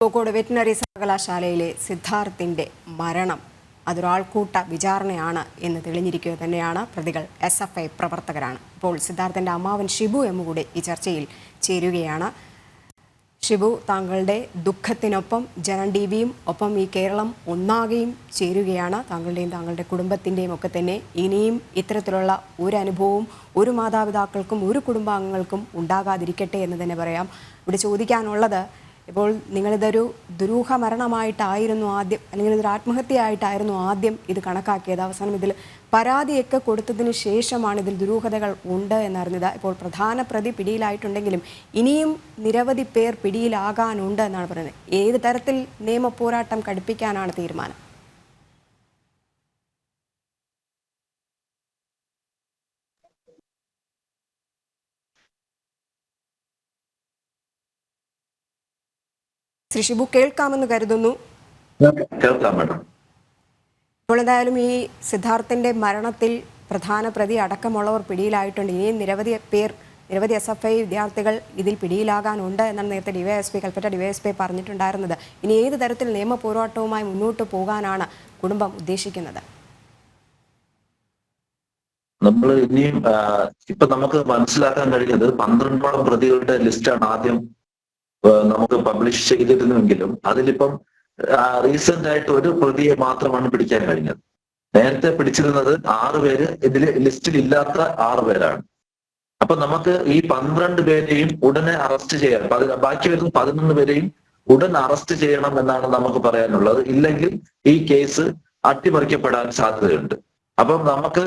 Kozhikode veterinary സർവകലാശാലയിലെ സിദ്ധാർത്ഥിന്റെ മരണം അതൊരാൾക്കൂട്ട വിചാരണയാണ് എന്ന് തെളിഞ്ഞിരിക്കുക തന്നെയാണ്. പ്രതികൾ SFI പ്രവർത്തകരാണ്. ഇപ്പോൾ സിദ്ധാർത്ഥിന്റെ അമ്മാവൻ ഷിബു എം കൂടെ ഈ ചർച്ചയിൽ ചേരുകയാണ്. ഷിബു, താങ്കളുടെ ദുഃഖത്തിനൊപ്പം ജനം ടിവിയും ഒപ്പം ഈ കേരളം ഒന്നാകെയും ചേരുകയാണ്. താങ്കളുടെയും താങ്കളുടെ കുടുംബത്തിൻ്റെയും ഒക്കെ തന്നെ ഇനിയും ഇത്തരത്തിലുള്ള ഒരു അനുഭവവും ഒരു മാതാപിതാക്കൾക്കും ഒരു കുടുംബാംഗങ്ങൾക്കും ഉണ്ടാകാതിരിക്കട്ടെ എന്ന് തന്നെ പറയാം. ഇവിടെ ചോദിക്കാനുള്ളത്, ഇപ്പോൾ നിങ്ങളിതൊരു ദുരൂഹ മരണമായിട്ടായിരുന്നു ആദ്യം, അല്ലെങ്കിൽ ഇതൊരു ആത്മഹത്യയായിട്ടായിരുന്നു ആദ്യം ഇത് കണക്കാക്കിയത്. അവസാനം ഇതിൽ പരാതിയൊക്കെ കൊടുത്തതിന് ശേഷമാണ് ഇതിൽ ദുരൂഹതകൾ ഉണ്ട് എന്നറിഞ്ഞത്. ഇപ്പോൾ പ്രധാന പ്രതി പിടിയിലായിട്ടുണ്ടെങ്കിലും ഇനിയും നിരവധി പേർ പിടിയിലാകാനുണ്ട് എന്നാണ് പറയുന്നത്. ഏത് തരത്തിൽ നിയമ പോരാട്ടം കടുപ്പിക്കാനാണ് തീരുമാനം? ശ്രീ ഷിബു, കേൾക്കാമെന്ന് കരുതുന്നു. ഇപ്പോൾ എന്തായാലും ഈ സിദ്ധാർത്ഥിന്റെ മരണത്തിൽ പ്രധാന പ്രതി അടക്കമുള്ളവർ പിടിയിലായിട്ടുണ്ട്. ഇനിയും നിരവധി SFI വിദ്യാർത്ഥികൾ ഇതിൽ പിടിയിലാകാനുണ്ട് എന്നാണ് നേരത്തെ കൽപ്പറ്റ ഡിവൈഎസ്പി പറഞ്ഞിട്ടുണ്ടായിരുന്നത്. ഇനി ഏത് തരത്തിൽ നിയമ പോരാട്ടവുമായി മുന്നോട്ട് പോകാനാണ് കുടുംബം ഉദ്ദേശിക്കുന്നത്? നമ്മൾ ഇനിയും ഇപ്പൊ നമുക്ക് മനസ്സിലാക്കാൻ കഴിയുന്നത് 12ഓളം പ്രതികളുടെ ലിസ്റ്റാണ് ആദ്യം നമുക്ക് പബ്ലിഷ് ചെയ്തിരുന്നുവെങ്കിലും അതിലിപ്പം റീസെന്റ് ആയിട്ട് ഒരു പ്രതിയെ മാത്രമാണ് പിടിക്കാൻ കഴിഞ്ഞത്. നേരത്തെ പിടിച്ചിരുന്നത് 6 പേര്, ഇതിൽ ലിസ്റ്റിൽ ഇല്ലാത്ത 6 പേരാണ്. അപ്പൊ നമുക്ക് ഈ 12 പേരെയും ഉടനെ അറസ്റ്റ് ചെയ്യാൻ, ബാക്കി വരുന്ന 11 പേരെയും ഉടൻ അറസ്റ്റ് ചെയ്യണം എന്നാണ് നമുക്ക് പറയാനുള്ളത്. ഇല്ലെങ്കിൽ ഈ കേസ് അട്ടിമറിക്കപ്പെടാൻ സാധ്യതയുണ്ട്. അപ്പം നമുക്ക്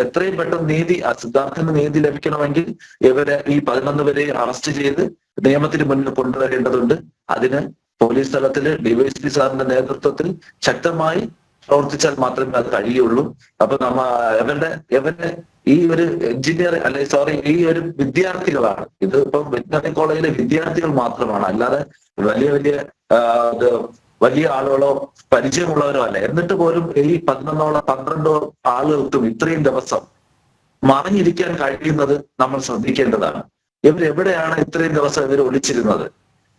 എത്രയും പെട്ടെന്ന് സിദ്ധാർത്ഥിന് നീതി ലഭിക്കണമെങ്കിൽ ഇവരെ ഈ 11 പേരെ അറസ്റ്റ് ചെയ്ത് നിയമത്തിന് മുന്നിൽ കൊണ്ടുവരേണ്ടതുണ്ട്. അതിന് പോലീസ് തലത്തില് DYSP സാറിന്റെ നേതൃത്വത്തിൽ ശക്തമായി പ്രവർത്തിച്ചാൽ മാത്രമേ അത് കഴിയുള്ളൂ. അപ്പൊ ഇവരുടെ ഈ ഒരു ഈ ഒരു വിദ്യാർത്ഥികളാണ്. ഇത് ഇപ്പം വെറ്റിനറി കോളേജിലെ വിദ്യാർത്ഥികൾ മാത്രമാണ്, അല്ലാതെ വലിയ ആളുകളോ പരിചയമുള്ളവരോ അല്ല. എന്നിട്ട് പോലും ഈ 12 ആളുകൾക്കും ഇത്രയും ദിവസം മറിഞ്ഞിരിക്കാൻ കഴിയുന്നത് നമ്മൾ ശ്രദ്ധിക്കേണ്ടതാണ്. ഇവരെവിടെയാണ് ഇത്രയും ദിവസം ഇവർ ഒളിച്ചിരുന്നത്?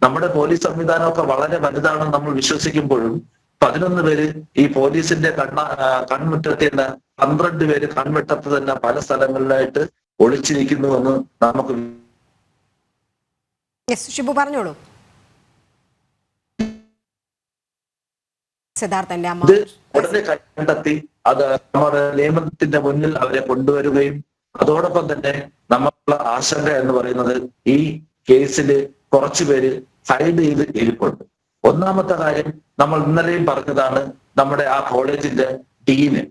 നമ്മുടെ പോലീസ് സംവിധാനമൊക്കെ വളരെ വലുതാണെന്ന് നമ്മൾ വിശ്വസിക്കുമ്പോഴും 11 പേര് ഈ പോലീസിന്റെ കൺമുറ്റത്ത് തന്നെ 12 പേര് കൺവെട്ടത്ത് തന്നെ പല സ്ഥലങ്ങളിലായിട്ട് ഒളിച്ചിരിക്കുന്നുവെന്ന് നമുക്ക് ഷിബു പറഞ്ഞോളൂ. ഇത് ഉടനെ കണ്ടെത്തി അത് നമ്മുടെ നിയമത്തിന്റെ മുന്നിൽ അവരെ കൊണ്ടുവരികയും, അതോടൊപ്പം തന്നെ നമ്മളുള്ള ആശങ്ക എന്ന് പറയുന്നത് ഈ കേസിൽ കുറച്ചുപേര് ഹൈഡ് ചെയ്ത് ഇരിപ്പുണ്ട്. ഒന്നാമത്തെ കാര്യം നമ്മൾ ഇന്നലെയും പറഞ്ഞതാണ്, നമ്മുടെ ആ കോളേജിന്റെ ഡീന്.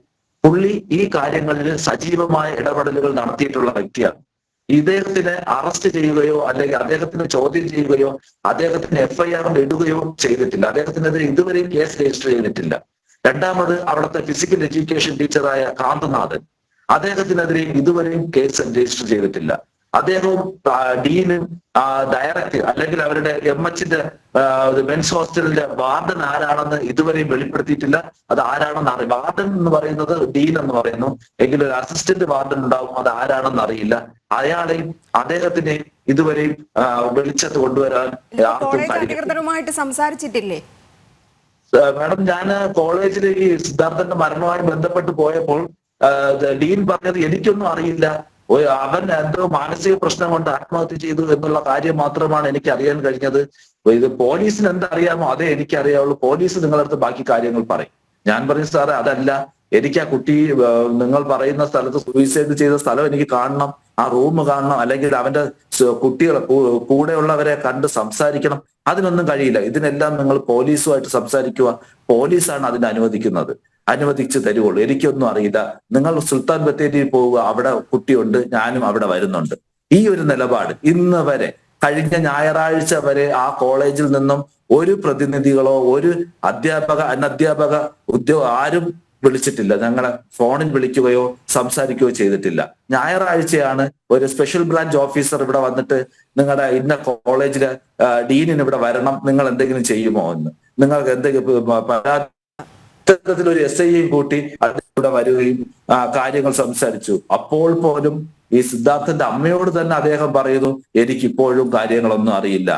പുള്ളി ഈ കാര്യങ്ങളിൽ സജീവമായ ഇടപെടലുകൾ നടത്തിയിട്ടുള്ള വ്യക്തിയാണ്. ഇദ്ദേഹത്തിനെ അറസ്റ്റ് ചെയ്യുകയോ അല്ലെങ്കിൽ അദ്ദേഹത്തിന് ചോദ്യം ചെയ്യുകയോ അദ്ദേഹത്തിന് FIR ഇടുകയോ ചെയ്തിട്ടില്ല. അദ്ദേഹത്തിനെതിരെ ഇതുവരെയും കേസ് രജിസ്റ്റർ ചെയ്തിട്ടില്ല. രണ്ടാമത് അവിടുത്തെ ഫിസിക്കൽ എഡ്യൂക്കേഷൻ ടീച്ചറായ കാന്തനാഥൻ, അദ്ദേഹത്തിനെതിരെയും ഇതുവരെയും കേസ് രജിസ്റ്റർ ചെയ്തിട്ടില്ല. അദ്ദേഹവും ഡീനും ഡയറക്ടർ അല്ലെങ്കിൽ അവരുടെ MHന്റെ മെൻസ് ഹോസ്റ്റലിന്റെ വാർഡൻ ആരാണെന്ന് ഇതുവരെയും വെളിപ്പെടുത്തിയിട്ടില്ല. അത് ആരാണെന്ന് അറിയില്ല. വാർഡൻ എന്ന് പറയുന്നത് ഡീൻ എന്ന് പറയുന്നു, എങ്കിലും ഒരു അസിസ്റ്റന്റ് വാർഡൻ ഉണ്ടാവും, അത് ആരാണെന്ന് അറിയില്ല. അയാളെയും അദ്ദേഹത്തിനെയും ഇതുവരെയും വെളിച്ചത്ത് കൊണ്ടുവരാൻ അധികൃതരുമായിട്ട് സംസാരിച്ചിട്ടില്ലേ? മാഡം, ഞാൻ കോളേജിൽ ഈ സിദ്ധാർത്ഥന്റെ മരണവുമായി ബന്ധപ്പെട്ട് പോയപ്പോൾ ഡീൻ പറഞ്ഞത് എനിക്കൊന്നും അറിയില്ല, അവൻ എന്തോ മാനസിക പ്രശ്നം കൊണ്ട് ആത്മഹത്യ ചെയ്തു എന്നുള്ള കാര്യം മാത്രമാണ് എനിക്ക് അറിയാൻ കഴിഞ്ഞത്. ഇത് പോലീസിന് എന്തറിയാമോ അതേ എനിക്കറിയാവുള്ളൂ, പോലീസ് നിങ്ങളുടെ അടുത്ത് ബാക്കി കാര്യങ്ങൾ പറയും. ഞാൻ പറയും, സാറേ അതല്ല, എനിക്ക് ആ കുട്ടി നിങ്ങൾ പറയുന്ന സ്ഥലത്ത് സൂയിസൈഡ് ചെയ്ത സ്ഥലം എനിക്ക് കാണണം, ആ റൂം കാണണം, അല്ലെങ്കിൽ അവന്റെ കുട്ടികളെ കൂടെയുള്ളവരെ കണ്ട് സംസാരിക്കണം. അതിനൊന്നും കഴിയില്ല. ഇതിനെല്ലാം നിങ്ങൾ പോലീസുമായിട്ട് സംസാരിക്കുക, പോലീസാണ് അതിനെ അനുവദിച്ചു തരുവുള്ളൂ. എനിക്കൊന്നും അറിയില്ല. നിങ്ങൾ സുൽത്താൻ ബത്തേരിയിൽ പോവുക, അവിടെ കുട്ടിയുണ്ട്, ഞാനും അവിടെ വരുന്നുണ്ട്. ഈ ഒരു നിലപാട് ഇന്ന് വരെ, കഴിഞ്ഞ ഞായറാഴ്ച വരെ ആ കോളേജിൽ നിന്നും ഒരു പ്രതിനിധികളോ ഒരു അനധ്യാപക ആരും വിളിച്ചിട്ടില്ല. ഞങ്ങളെ ഫോണിൽ വിളിക്കുകയോ സംസാരിക്കുകയോ ചെയ്തിട്ടില്ല. ഞായറാഴ്ചയാണ് ഒരു സ്പെഷ്യൽ ബ്രാഞ്ച് ഓഫീസർ ഇവിടെ വന്നിട്ട് നിങ്ങളുടെ ഇന്ന കോളേജിലെ ഡീനിന് ഇവിടെ വരണം, നിങ്ങൾ എന്തെങ്കിലും ചെയ്യുമോ എന്ന്, നിങ്ങൾക്ക് എന്തെങ്കിലും ഒരു SIയെയും കൂട്ടി ഇവിടെ വരികയും കാര്യങ്ങൾ സംസാരിച്ചു. അപ്പോൾ പോലും ഈ സിദ്ധാർത്ഥന്റെ അമ്മയോട് തന്നെ അദ്ദേഹം പറയുന്നു, എനിക്കിപ്പോഴും കാര്യങ്ങളൊന്നും അറിയില്ല.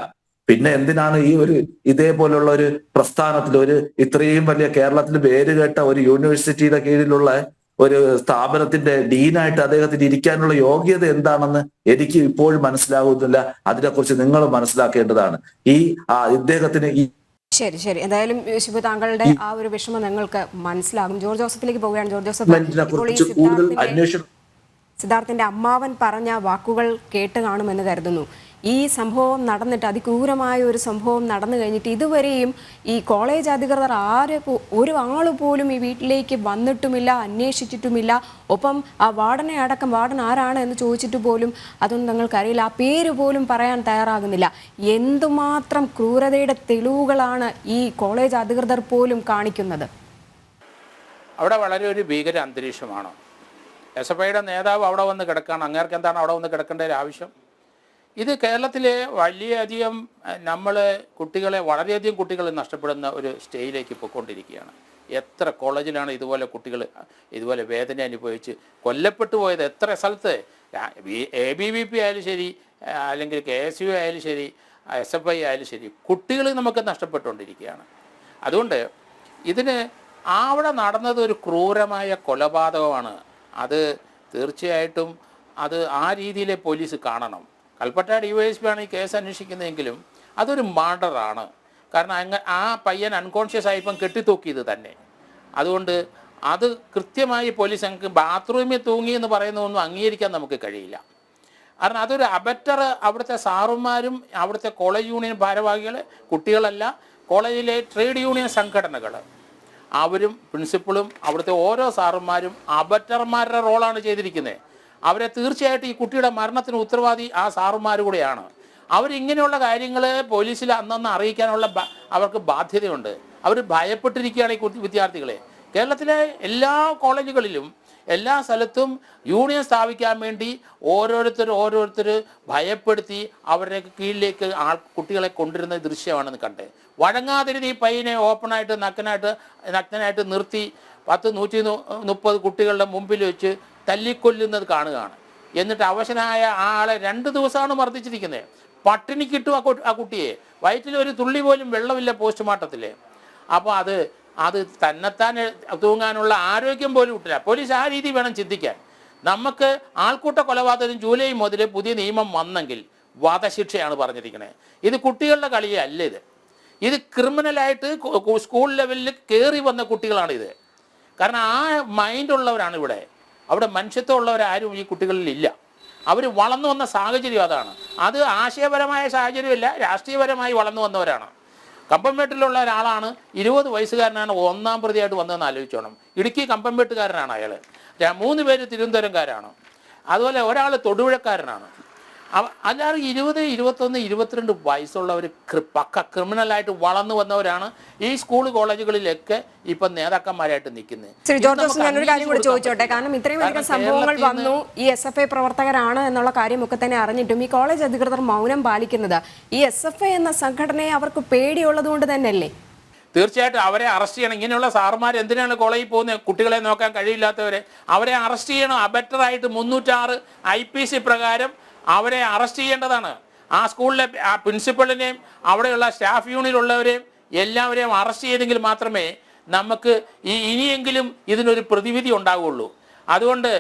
പിന്നെ എന്തിനാണ് ഈ ഒരു ഇതേപോലുള്ള ഒരു പ്രസ്ഥാനത്തിൽ ഒരു ഇത്രയും വലിയ കേരളത്തിൽ പേര് കേട്ട ഒരു യൂണിവേഴ്സിറ്റിയുടെ കീഴിലുള്ള ഒരു സ്ഥാപനത്തിന്റെ ഡീനായിട്ട് അദ്ദേഹത്തിന് ഇരിക്കാനുള്ള യോഗ്യത എന്താണെന്ന് എനിക്ക് ഇപ്പോഴും മനസ്സിലാകുന്നില്ല. അതിനെക്കുറിച്ച് നിങ്ങൾ മനസ്സിലാക്കേണ്ടതാണ്. ഇദ്ദേഹത്തിന് ശരി ശരി, എന്തായാലും ശിബു താങ്കളുടെ ആ ഒരു വിഷമം ഞങ്ങൾക്ക് മനസ്സിലാകും. ജോർജ് ജോസഫിലേക്ക് പോവുകയാണ്. ജോർജ് ജോസഫ്, ഇപ്പോൾ ഈ കൂടുതൽ അന്വേഷണം സിദ്ധാർത്ഥിന്റെ അമ്മാവൻ പറഞ്ഞ വാക്കുകൾ കേട്ട് കാണുമെന്ന് കരുതുന്നു. ഈ സംഭവം നടന്നിട്ട്, അതിക്രൂരമായ ഒരു സംഭവം നടന്നു കഴിഞ്ഞിട്ട് ഇതുവരെയും ഈ കോളേജ് അധികൃതർ ഒരു ആൾ പോലും ഈ വീട്ടിലേക്ക് വന്നിട്ടുമില്ല, അന്വേഷിച്ചിട്ടുമില്ല. ഒപ്പം ആ വാർഡനെ അടക്കം, വാർഡൻ ആരാണ് എന്ന് ചോദിച്ചിട്ട് പോലും അതൊന്നും തങ്ങൾക്കറിയില്ല, ആ പേര് പോലും പറയാൻ തയ്യാറാകുന്നില്ല. എന്തുമാത്രം ക്രൂരതയുടെ തെളിവുകളാണ് ഈ കോളേജ് അധികൃതർ പോലും കാണിക്കുന്നത്? അവിടെ വളരെ ഒരു ഭീകര അന്തരീക്ഷമാണ്. SFIയുടെ നേതാവ് അവിടെ വന്ന് കിടക്കുകയാണ്. അങ്ങേർക്ക് എന്താണ് അവിടെ വന്ന് കിടക്കേണ്ട ഒരു ആവശ്യം? ഇത് കേരളത്തിലെ വലിയധികം വളരെയധികം കുട്ടികൾ നഷ്ടപ്പെടുന്ന ഒരു സ്റ്റേജിലേക്ക് പോയിക്കൊണ്ടിരിക്കുകയാണ്. എത്ര കോളേജിലാണ് ഇതുപോലെ കുട്ടികൾ ഇതുപോലെ വേദന അനുഭവിച്ച് കൊല്ലപ്പെട്ടു പോയത്? എത്ര സ്ഥലത്ത് ABVP ആയാലും ശരി, അല്ലെങ്കിൽ KSU ആയാലും ശരി, SFI ആയാലും ശരി, കുട്ടികൾ നമുക്ക് നഷ്ടപ്പെട്ടുകൊണ്ടിരിക്കുകയാണ്. അതുകൊണ്ട് ഇതിന് അവിടെ നടന്നത് ഒരു ക്രൂരമായ കൊലപാതകമാണ്. അത് തീർച്ചയായിട്ടും ആ രീതിയിലെ പോലീസ് കാണണം. കൽപ്പറ്റ DYSP ആണ് ഈ കേസ് അന്വേഷിക്കുന്നതെങ്കിലും അതൊരു മർഡറാണ്. കാരണം ആ പയ്യൻ അൺകോൺഷ്യസ് ആയിപ്പം കെട്ടിത്തൂക്കിയത് തന്നെ. അതുകൊണ്ട് അത് കൃത്യമായി പോലീസ് ഞങ്ങൾക്ക് ബാത്റൂമിൽ തൂങ്ങി എന്ന് പറയുന്നതൊന്നും അംഗീകരിക്കാൻ നമുക്ക് കഴിയില്ല. കാരണം അതൊരു അബറ്റർ അവിടുത്തെ സാറുമാരും അവിടുത്തെ കോളേജ് യൂണിയൻ ഭാരവാഹികൾ, കുട്ടികളല്ല, കോളേജിലെ ട്രേഡ് യൂണിയൻ സംഘടനകൾ, അവരും പ്രിൻസിപ്പളും അവിടുത്തെ ഓരോ സാറുമാരും അബറ്റർമാരുടെ റോളാണ് ചെയ്തിരിക്കുന്നത്. അവരെ തീർച്ചയായിട്ടും ഈ കുട്ടിയുടെ മരണത്തിന് ഉത്തരവാദി ആ സാറുമാർ കൂടെയാണ്. അവരിങ്ങനെയുള്ള കാര്യങ്ങൾ പോലീസിൽ അന്നന്ന് അറിയിക്കാനുള്ള അവർക്ക് ബാധ്യതയുണ്ട്. അവർ ഭയപ്പെട്ടിരിക്കുകയാണ് ഈ വിദ്യാർത്ഥികളെ. കേരളത്തിലെ എല്ലാ കോളേജുകളിലും എല്ലാ സ്ഥലത്തും യൂണിയൻ സ്ഥാപിക്കാൻ വേണ്ടി ഓരോരുത്തർ ഭയപ്പെടുത്തി അവരുടെ കീഴിലേക്ക് കുട്ടികളെ കൊണ്ടുവരുന്ന ദൃശ്യമാണെന്ന് കണ്ടേ. വഴങ്ങാതിരുന്ന് ഈ പയ്യനെ ഓപ്പണായിട്ട് നഗ്നനായിട്ട് നിർത്തി 130 കുട്ടികളുടെ മുമ്പിൽ വെച്ച് തല്ലിക്കൊല്ലുന്നത് കാണുകയാണ്. എന്നിട്ട് അവശനായ ആളെ 2 ദിവസമാണ് മർദ്ദിച്ചിരിക്കുന്നത്. പട്ടിണിക്കിട്ടു ആ കുട്ടിയെ. വയറ്റിൽ ഒരു തുള്ളി പോലും വെള്ളമില്ല പോസ്റ്റ്മോർട്ടത്തിൽ. അപ്പോൾ അത് തന്നെത്താൻ തൂങ്ങാനുള്ള ആരോഗ്യം പോലും കിട്ടില്ല. പോലീസ് ആ രീതി വേണം ചിന്തിക്കാൻ. നമുക്ക് ആൾക്കൂട്ട കൊലപാതകം ജൂലൈ മുതൽ പുതിയ നിയമം വന്നെങ്കിൽ വധശിക്ഷയാണ് പറഞ്ഞിരിക്കുന്നത്. ഇത് കുട്ടികളുടെ കളിയല്ല. ഇത് ക്രിമിനലായിട്ട് സ്കൂൾ ലെവലിൽ കയറി വന്ന കുട്ടികളാണിത്. കാരണം ആ മൈൻഡുള്ളവരാണ് ഇവിടെ. അവിടെ മനുഷ്യത്വമുള്ളവരാരും ഈ കുട്ടികളിലില്ല. അവർ വളർന്നു വന്ന സാഹചര്യം അതാണ്. അത് ആശയപരമായ സാഹചര്യമല്ല, രാഷ്ട്രീയപരമായി വളർന്നു വന്നവരാണ്. കമ്പംമേട്ടിലുള്ള ഒരാളാണ്, 20 വയസ്സുകാരനാണ് 1-ാം പ്രതിയായിട്ട് വന്നതെന്ന് ആലോചിച്ചോണം. ഇടുക്കി കമ്പംമേട്ടുകാരനാണ് അയാൾ. 3 പേര് തിരുവനന്തപുരംകാരാണ്. അതുപോലെ ഒരാൾ തൊടുപുഴക്കാരനാണ്. അല്ലാതെ 20, 21, 22 വയസ്സുള്ളവർ പക്ക ക്രിമിനലായിട്ട് വളർന്നു വന്നവരാണ് ഈ സ്കൂൾ കോളേജുകളിലൊക്കെ ഇപ്പം നേതാക്കന്മാരായിട്ട് നിൽക്കുന്നത്. ശ്രീ ജോർജ്, ഞാനൊരു കാര്യം കൂടി ചോദിച്ചോട്ടെ. കാരണം ഇത്രയും അധികം സംഭവങ്ങൾ വന്നു, ഈ SFI പ്രവർത്തകരാണ് എന്നുള്ള കാര്യമൊക്കെ തന്നെ അറിഞ്ഞിട്ടും ഈ കോളേജ് അധികൃതർ മൗനം പാലിക്കുന്നത് ഈ SFI എന്ന സംഘടനയെ അവർക്ക് പേടിയുള്ളത് കൊണ്ട് തന്നെയല്ലേ? തീർച്ചയായിട്ടും അവരെ അറസ്റ്റ് ചെയ്യണം. ഇങ്ങനെയുള്ള സാറുമാർ എന്തിനാണ് കോളേജിൽ പോകുന്നത്? കുട്ടികളെ നോക്കാൻ കഴിയില്ലാത്തവരെ അവരെ അറസ്റ്റ് ചെയ്യണം. അബറ്ററായിട്ട് 306 IPC പ്രകാരം അവരെ അറസ്റ്റ് ചെയ്യേണ്ടതാണ്. ആ സ്കൂളിലെ ആ പ്രിൻസിപ്പളിനെയും അവിടെയുള്ള സ്റ്റാഫ് യൂണിയനിലുള്ളവരെയും എല്ലാവരെയും അറസ്റ്റ് ചെയ്തെങ്കിൽ മാത്രമേ നമുക്ക് ഇനിയെങ്കിലും ഇതിനൊരു പ്രതിവിധി ഉണ്ടാവുകയുള്ളൂ. അതുകൊണ്ട്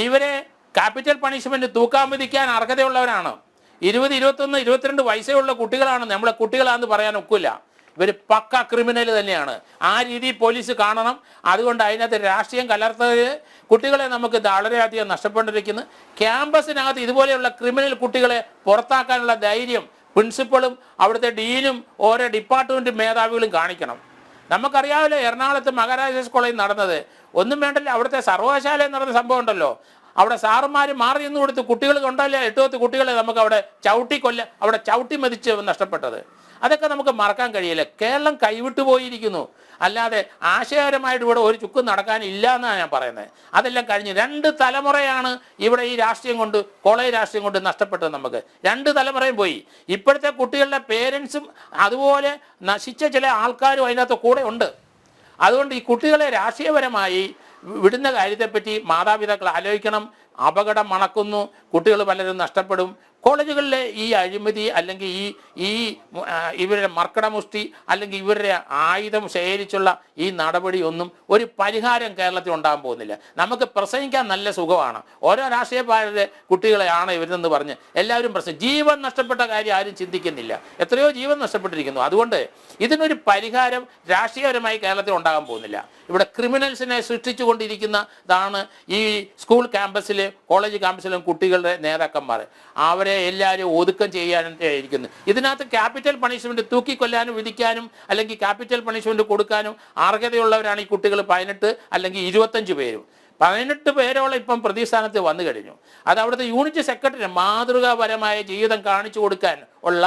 ഇവരെ ക്യാപിറ്റൽ പണിഷ്മെൻറ്റ് തൂക്കാൻ വിധിക്കാൻ അർഹതയുള്ളവരാണ്. 20, 21, 22 വയസ്സുള്ള കുട്ടികളാണ്. നമ്മളെ കുട്ടികളാണെന്ന് പറയാൻ ഒക്കില്ല. ഇവർ പക്ക ക്രിമിനൽ തന്നെയാണ്. ആ രീതിയിൽ പോലീസ് കാണണം. അതുകൊണ്ട് അതിനകത്ത് രാഷ്ട്രീയം കലർത്തത് കുട്ടികളെ നമുക്ക് വളരെയധികം നഷ്ടപ്പെട്ടിരിക്കുന്നു. ക്യാമ്പസിനകത്ത് ഇതുപോലെയുള്ള ക്രിമിനൽ കുട്ടികളെ പുറത്താക്കാനുള്ള ധൈര്യം പ്രിൻസിപ്പളും അവിടുത്തെ ഡീനും ഓരോ ഡിപ്പാർട്ട്മെൻറ്റ് മേധാവികളും കാണിക്കണം. നമുക്കറിയാമല്ലോ എറണാകുളത്ത് മഹാരാജാസ് കോളേജിൽ നടന്നത്. ഒന്നും വേണ്ടല്ലോ, അവിടുത്തെ സർവകലാശാലയിൽ നടന്ന സംഭവം ഉണ്ടല്ലോ. അവിടെ സാറുമാർ മാറി നിന്ന് കൊടുത്ത് കുട്ടികൾ കൊണ്ടല്ലേ 8-10 കുട്ടികളെ നമുക്ക് അവിടെ ചവിട്ടി മതിച്ച് നഷ്ടപ്പെട്ടത്. അതൊക്കെ നമുക്ക് മറക്കാൻ കഴിയില്ല. കേരളം കൈവിട്ടു പോയിരിക്കുന്നു. അല്ലാതെ ആശയപരമായിട്ട് ഇവിടെ ഒരു ചുക്കും നടക്കാനില്ല എന്നാണ് ഞാൻ പറയുന്നത്. അതെല്ലാം കഴിഞ്ഞ് 2 തലമുറയാണ് ഇവിടെ ഈ രാഷ്ട്രീയം കൊണ്ട്, കോളേജ് രാഷ്ട്രീയം കൊണ്ട് നഷ്ടപ്പെട്ടത്. നമുക്ക് 2 തലമുറയും പോയി. ഇപ്പോഴത്തെ കുട്ടികളുടെ പേരൻസും അതുപോലെ നശിച്ച ചില ആൾക്കാരും അതിനകത്ത് കൂടെ ഉണ്ട്. അതുകൊണ്ട് ഈ കുട്ടികളെ രാഷ്ട്രീയപരമായി വിടുന്ന കാര്യത്തെപ്പറ്റി മാതാപിതാക്കൾ ആലോചിക്കണം. അപകടം മണക്കുന്നു, കുട്ടികൾ പലരും നഷ്ടപ്പെടും. കോളേജുകളിലെ ഈ അഴിമതി അല്ലെങ്കിൽ ഇവരുടെ മർക്കടമുഷ്ടി അല്ലെങ്കിൽ ഇവരുടെ ആയുധം ശേഖരിച്ചുള്ള ഈ നടപടിയൊന്നും ഒരു പരിഹാരം കേരളത്തിൽ ഉണ്ടാകാൻ പോകുന്നില്ല. നമുക്ക് പ്രസംഗിക്കാൻ നല്ല സുഖമാണ്. ഓരോ രാഷ്ട്രീയ പാർട്ടിയുടെ കുട്ടികളെയാണ് ഇവരെന്ന് പറഞ്ഞ് എല്ലാവരും ജീവൻ നഷ്ടപ്പെട്ട കാര്യം ആരും ചിന്തിക്കുന്നില്ല. എത്രയോ ജീവൻ നഷ്ടപ്പെട്ടിരിക്കുന്നു. അതുകൊണ്ട് ഇതിനൊരു പരിഹാരം രാഷ്ട്രീയപരമായി കേരളത്തിൽ ഉണ്ടാകാൻ പോകുന്നില്ല. ഇവിടെ ക്രിമിനൽസിനെ സൃഷ്ടിച്ചു കൊണ്ടിരിക്കുന്നതാണ് ഈ സ്കൂൾ ക്യാമ്പസിലെ കോളേജ് ക്യാമ്പസിലും കുട്ടികളുടെ നേതാക്കന്മാർ. അവരെ എല്ലാവരും ഒതുക്കം ചെയ്യാനിരിക്കുന്നു. ഇതിനകത്ത് ക്യാപിറ്റൽ പണിഷ്മെന്റ് തൂക്കിക്കൊല്ലാനും വിധിക്കാനും അല്ലെങ്കിൽ ക്യാപിറ്റൽ പണിഷ്മെന്റ് കൊടുക്കാനും അർഹതയുള്ളവരാണ് ഈ കുട്ടികൾ 18 അല്ലെങ്കിൽ 25 പേരും. 18 പേരോളം ഇപ്പം പ്രതിസ്ഥാനത്ത് വന്നു കഴിഞ്ഞു. അത് അവിടുത്തെ യൂണിറ്റ് സെക്രട്ടറി മാതൃകാപരമായ ജീവിതം കാണിച്ചു കൊടുക്കാൻ ഉള്ള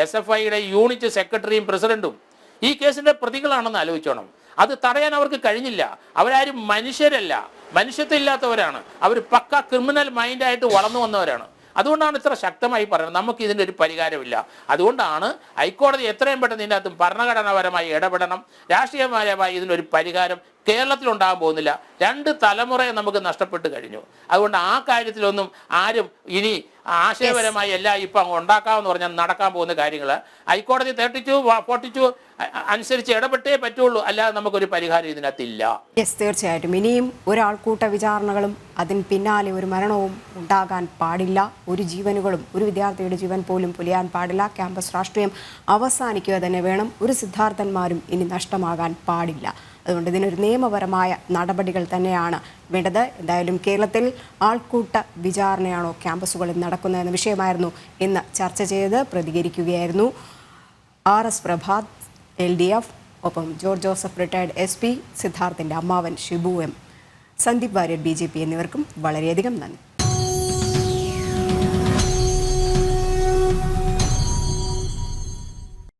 SFIയുടെ യൂണിറ്റ് സെക്രട്ടറിയും പ്രസിഡന്റും ഈ കേസിന്റെ പ്രതികളാണെന്ന് ആലോചിച്ചോണം. അത് തടയാൻ അവർക്ക് കഴിഞ്ഞില്ല. അവരാരും മനുഷ്യരല്ല, മനുഷ്യത്വം ഇല്ലാത്തവരാണ്. അവർ പക്ക ക്രിമിനൽ മൈൻഡായിട്ട് വളർന്നു വന്നവരാണ്. അതുകൊണ്ടാണ് ഇത്ര ശക്തമായി പറയുന്നത് നമുക്ക് ഇതിൻ്റെ ഒരു പരിഹാരമില്ല. അതുകൊണ്ടാണ് ഹൈക്കോടതി എത്രയും പെട്ടെന്ന് ഇതിൻ്റെ അകത്തും ഭരണഘടനാപരമായി ഇടപെടണം. രാഷ്ട്രീയപരമായി ഇതിനൊരു പരിഹാരം കേരളത്തിലുണ്ടാകാൻ പോകുന്നില്ല. 2 തലമുറയെ നമുക്ക് നഷ്ടപ്പെട്ട് കഴിഞ്ഞു. അതുകൊണ്ട് ആ കാര്യത്തിലൊന്നും ആരും ഇനി ആശയപരമായി എല്ലാം ഇപ്പം അങ്ങ് ഉണ്ടാക്കാമെന്ന് പറഞ്ഞാൽ നടക്കാൻ പോകുന്ന കാര്യങ്ങൾ ഹൈക്കോടതി 32-42 അനുസരിച്ച് ഇടപെട്ടേ പറ്റുള്ളൂ. അല്ലാതെ നമുക്കൊരു പരിഹാരം ഇതിനകത്തില്ല. തീർച്ചയായിട്ടും ഇനിയും ഒരാൾക്കൂട്ട വിചാരണകളും അതിന് പിന്നാലെ ഒരു മരണവും ഉണ്ടാകാൻ പാടില്ല. ഒരു ജീവനുകളും ഒരു വിദ്യാർത്ഥിയുടെ ജീവൻ പോലും പൊലിയാൻ പാടില്ല. ക്യാമ്പസ് രാഷ്ട്രീയം അവസാനിക്കുക തന്നെ വേണം. ഒരു സിദ്ധാർത്ഥന്മാരും ഇനി നഷ്ടമാകാൻ പാടില്ല. അതുകൊണ്ട് ഇതിനൊരു നിയമപരമായ നടപടികൾ തന്നെയാണ് വേണ്ടത്. എന്തായാലും കേരളത്തിൽ ആൾക്കൂട്ട വിചാരണയാണോ ക്യാമ്പസുകളിൽ നടക്കുന്നതെന്ന വിഷയമായിരുന്നു ഇന്ന് ചർച്ച ചെയ്ത് പ്രതികരിക്കുകയായിരുന്നു RS പ്രഭാത് LDF, ഒപ്പം ജോർജ് ജോസഫ് റിട്ടയർഡ് SP, സിദ്ധാർത്ഥിൻ്റെ അമ്മാവൻ ഷിബു M, സന്ദീപ് വാര്യർ BJP എന്നിവർക്കും വളരെയധികം നന്ദി.